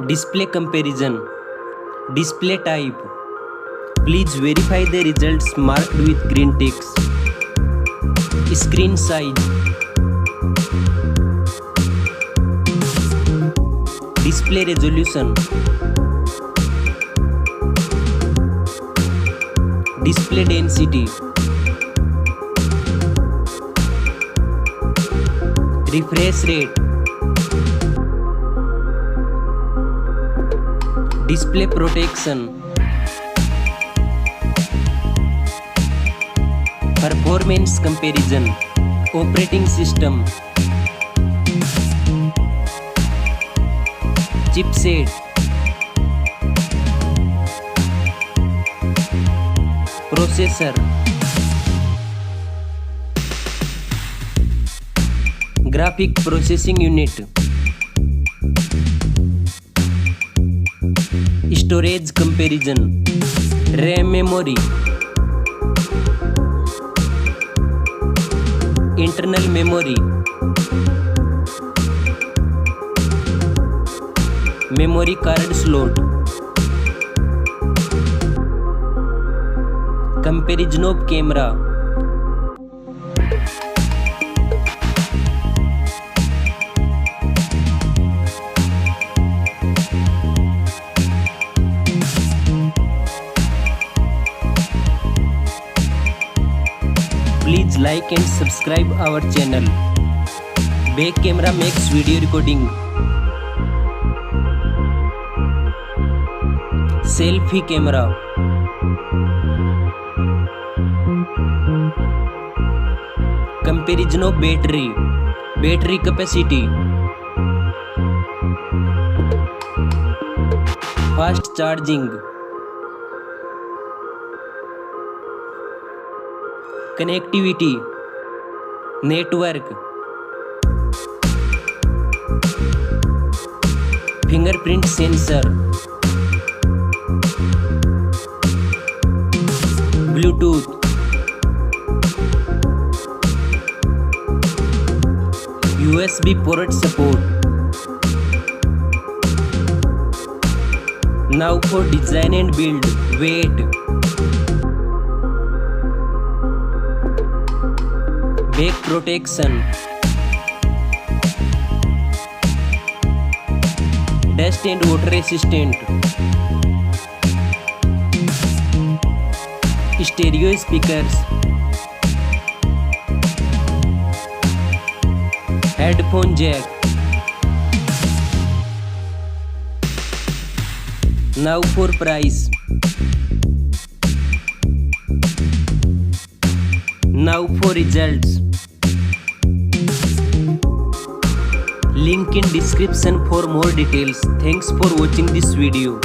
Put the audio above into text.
Display comparison. Display type. Please verify the results marked with green ticks. Screen size. Display resolution. Display density. Refresh rate. Display protection. Performance comparison. Operating system. Chipset. Processor. Graphic processing unit. Storage comparison. RAM memory. Internal memory. Memory card slot. Comparison of camera. Please like and subscribe our channel. Back camera makes video recording. Selfie camera. Comparison of battery. Battery capacity. Fast charging. Connectivity. Network. Fingerprint sensor. Bluetooth. USB port support. Now for design and build. Weight. Back protection. Dust and water resistant. Stereo speakers. Headphone jack. Now for price. Now for results. Link in description for more details. Thanks for watching this video.